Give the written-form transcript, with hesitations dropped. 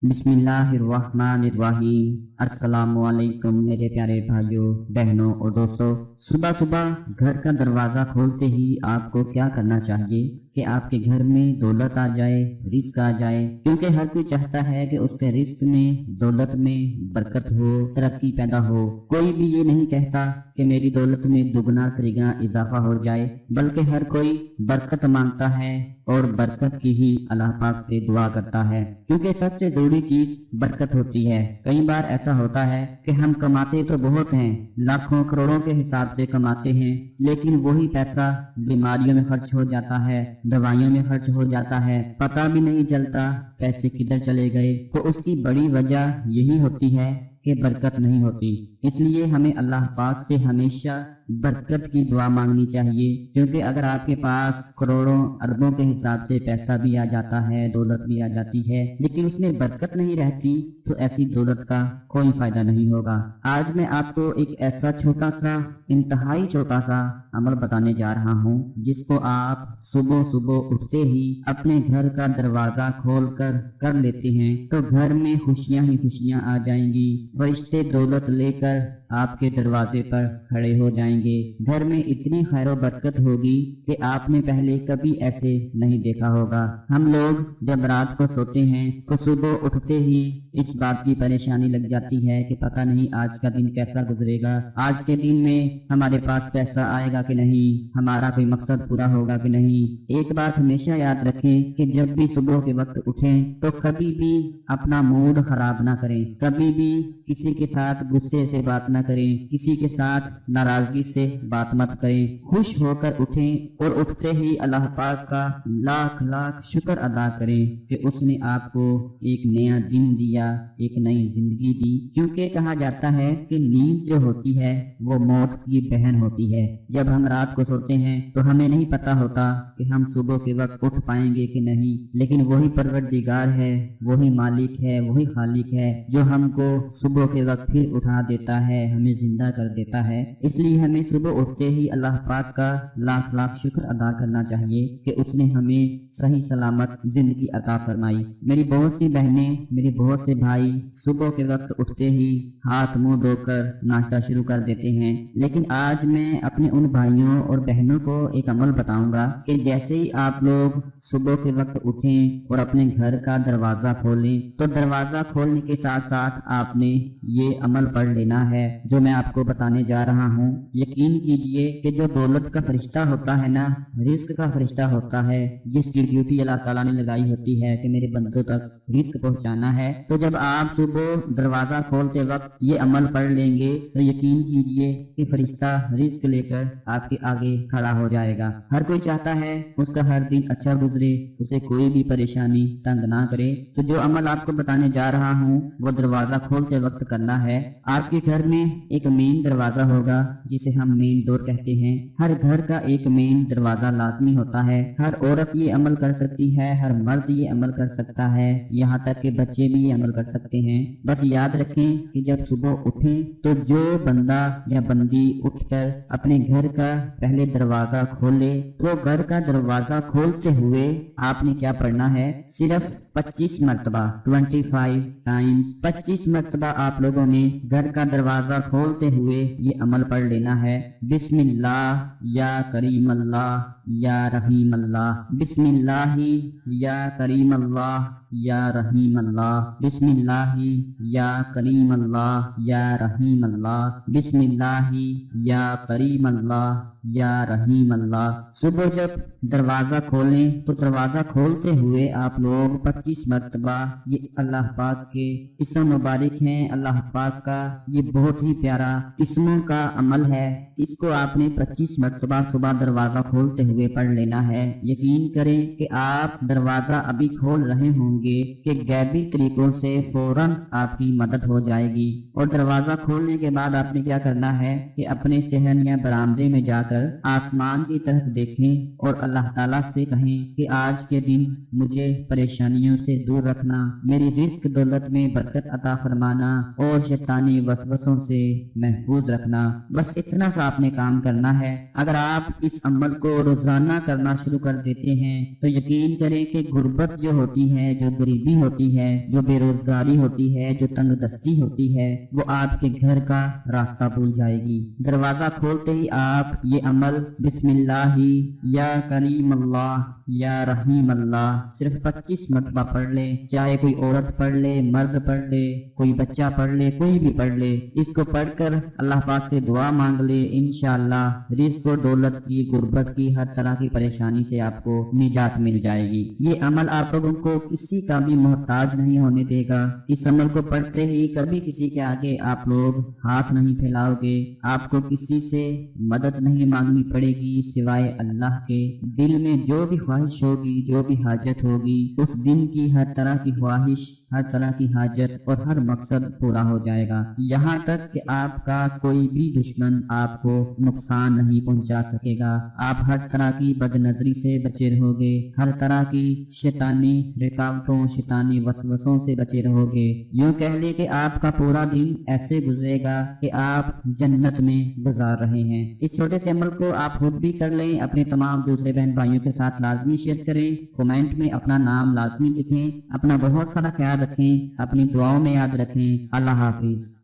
बिस्मिल्लाहिर्रहमानिर्रहीम। अस्सलामुअलैकुम मेरे प्यारे भाइयों, बहनों और दोस्तों। सुबह सुबह घर का दरवाज़ा खोलते ही आपको क्या करना चाहिए कि आपके घर में दौलत आ जाए, रिस्क आ जाए। क्योंकि हर कोई चाहता है कि उसके रिस्क में, दौलत में बरकत हो, तरक्की पैदा हो। कोई भी ये नहीं कहता कि मेरी दौलत में दुगना तिगुना इजाफा हो जाए, बल्कि हर कोई बरकत मांगता है और बरकत की ही अल्लाह पाक से दुआ करता है। क्योंकि सबसे जरूरी चीज बरकत होती है। कई बार ऐसा होता है कि हम कमाते तो बहुत हैं, लाखों करोड़ों के हिसाब से कमाते हैं, लेकिन वही पैसा बीमारियों में खर्च हो जाता है, दवाइयों में खर्च हो जाता है, पता भी नहीं चलता पैसे किधर चले गए। तो उसकी बड़ी वजह यही होती है कि बरकत नहीं होती। इसलिए हमें अल्लाह पाक से हमेशा बरकत की दुआ मांगनी चाहिए। क्योंकि अगर आपके पास करोड़ों अरबों के हिसाब से पैसा भी आ जाता है, दौलत भी आ जाती है, लेकिन उसमें बरकत नहीं रहती, तो ऐसी दौलत का कोई फायदा नहीं होगा। आज मैं आपको एक ऐसा छोटा सा, इंतहाई छोटा सा अमल बताने जा रहा हूँ, जिसको आप सुबह सुबह उठते ही अपने घर का दरवाजा खोल कर लेते हैं तो घर में खुशियां ही खुशियां आ जाएंगी। फरिश्ते दौलत लेकर आपके दरवाजे पर खड़े हो जाएंगे। घर में इतनी खैर बरकत होगी कि आपने पहले कभी ऐसे नहीं देखा होगा। हम लोग जब रात को सोते हैं तो सुबह उठते ही इस बात की परेशानी लग जाती है कि पता नहीं आज का दिन कैसा गुजरेगा, आज के दिन में हमारे पास पैसा आएगा कि नहीं, हमारा कोई मकसद पूरा होगा कि नहीं। एक बात हमेशा याद रखें कि जब भी सुबह के वक्त उठें तो कभी भी अपना मूड खराब ना करें, कभी भी किसी के साथ गुस्से से बात ना करें, किसी के साथ नाराजगी से बात मत करें। खुश होकर उठें और उठते ही अल्लाह पाक का लाख लाख शुक्र अदा करें कि उसने आपको एक नया दिन दिया, एक नई जिंदगी दी। क्योंकि कहा जाता है कि नींद जो होती है वो मौत की बहन होती है। जब हम रात को सोते हैं तो हमें नहीं पता होता कि हम सुबह के वक्त उठ पाएंगे कि नहीं, लेकिन वही परवरदिगार है, वही मालिक है, वही खालिक है जो हमको सुबह के वक्त फिर उठा देता है, हमें जिंदा कर देता है। इसलिए हमें सुबह उठते ही अल्लाह पाक का लाख लाख शुक्र अदा करना चाहिए कि उसने हमें सही सलामत जिंदगी अता फरमाई। मेरी बहुत सी बहनें, मेरे बहुत से भाई सुबह के वक्त उठते ही हाथ मुंह धोकर नाश्ता शुरू कर देते हैं। लेकिन आज मैं अपने उन भाइयों और बहनों को एक अमल बताऊंगा कि जैसे ही आप लोग सुबह के वक्त उठें और अपने घर का दरवाजा खोलें तो दरवाजा खोलने के साथ साथ आपने ये अमल पढ़ लेना है जो मैं आपको बताने जा रहा हूँ। यकीन कीजिए कि जो दौलत का फरिश्ता होता है ना, रिस्क का फरिश्ता होता है, जिसकी ड्यूटी अल्लाह ताला ने लगाई होती है कि मेरे बंदों तक रिस्क पहुँचाना है, तो जब आप सुबह दरवाजा खोलते वक्त ये अमल पढ़ लेंगे तो यकीन कीजिए कि फरिश्ता रिस्क लेकर आपके आगे खड़ा हो जाएगा। हर कोई चाहता है उसका हर दिन अच्छा गुजरे, उसे कोई भी परेशानी तंग ना करे। तो जो अमल आपको बताने जा रहा हूँ वो दरवाजा खोलते वक्त करना है। आपके घर में एक मेन दरवाजा होगा जिसे हम मेन डोर कहते हैं। हर घर का एक मेन दरवाजा लाजमी होता है। हर औरत ये अमल कर सकती है, हर मर्द ये अमल कर सकता है, यहाँ तक के बच्चे भी ये अमल कर सकते हैं। बस याद रखें कि जब सुबह उठें तो जो बंदा या बंदी उठकर अपने घर का पहले दरवाजा खोले तो घर का दरवाजा खोलते हुए आपने क्या पढ़ना है, सिर्फ 25 मरतबा, 25 टाइम्स 25 मरतबा आप लोगों ने घर का दरवाजा खोलते हुए ये अमल पढ़ लेना है। बिस्मिल्लाह या करीम अल्लाह या रहीम अल्लाह, बिस्मिल्लाही या करीम अल्लाह या रहीम अल्लाह, बिस्मिल्लाही या करीम अल्लाह या रहीम अल्लाह, बिस्मिल्लाही या करीम अल्लाह या रहीम अल्लाह। सुबह जब दरवाजा खोलें तो दरवाजा खोलते हुए आप लोग 25 मरतबा ये अल्लाह पाक के इस्म मुबारक हैं, अल्लाह पाक का ये बहुत ही प्यारा इस्मों का अमल है, इसको आपने 25 मरतबा सुबह दरवाजा खोलते हुए पढ़ लेना है। यकीन करें कि आप दरवाजा अभी खोल रहे होंगे कि गैबी तरीकों से फौरन आपकी मदद हो जाएगी। और दरवाजा खोलने के बाद आपने क्या करना है कि अपने सहन या बरामदे में जाकर کر آسمان کی طرف دیکھیں اور اللہ تعالیٰ سے کہیں کہ آج کے دن مجھے پریشانیوں سے دور رکھنا، میری رزق دولت میں برکت عطا فرمانا اور شیطانی وسوسوں سے محفوظ رکھنا۔ بس اتنا سا آپ نے کام کرنا ہے۔ اگر آپ اس عمل کو روزانہ کرنا شروع کر دیتے ہیں تو یقین کریں کہ غربت جو ہوتی ہے، جو غریبی ہوتی ہے، جو بے روزگاری ہوتی ہے، جو تنگ دستی ہوتی ہے، وہ آپ کے گھر کا راستہ بھول جائے گی۔ دروازہ کھولتے ہی آپ یہ عمل بسم اللہ یا کریم اللہ یا رحیم اللہ صرف 25 مرتبہ پڑھ لے، چاہے کوئی عورت پڑھ لے، مرد پڑھ لے، کوئی بچہ پڑھ لے، کوئی بھی پڑھ لے۔ اس کو پڑھ کر اللہ پاک سے دعا مانگ لے، انشاءاللہ رزق و دولت کی، غربت کی، ہر طرح کی پریشانی سے آپ کو نجات مل جائے گی۔ یہ عمل آپ لوگوں کو کسی کا بھی محتاج نہیں ہونے دے گا۔ اس عمل کو پڑھتے ہی کبھی کسی کے آگے آپ لوگ ہاتھ نہیں پھیلاؤ گے، آپ کو کسی سے مدد نہیں مانگنی پڑے گی سوائے اللہ کے۔ دل میں جو بھی خواہش ہوگی، جو بھی حاجت ہوگی، اس دن کی ہر طرح کی خواہش، ہر طرح کی حاجت اور ہر مقصد پورا ہو جائے گا، یہاں تک کہ آپ کا کوئی بھی دشمن آپ کو نقصان نہیں پہنچا سکے گا۔ آپ ہر طرح کی بد نظری سے بچے رہو گے، ہر طرح کی شیطانی رکاوٹوں، شیطانی وسوسوں سے بچے رہو گے۔ یوں کہہ لے کہ آپ کا پورا دن ایسے گزرے گا کہ آپ جنت میں گزار رہے ہیں۔ اس چھوٹے سے عمل کو آپ خود بھی کر لیں، اپنے تمام دوسرے بہن بھائیوں کے ساتھ لازمی شیئر کریں، کمنٹ میں اپنا نام لازمی لکھیں، اپنا بہت سارا خیال رکھیں، اپنی دعاؤں میں یاد رکھیں۔ اللہ حافظ۔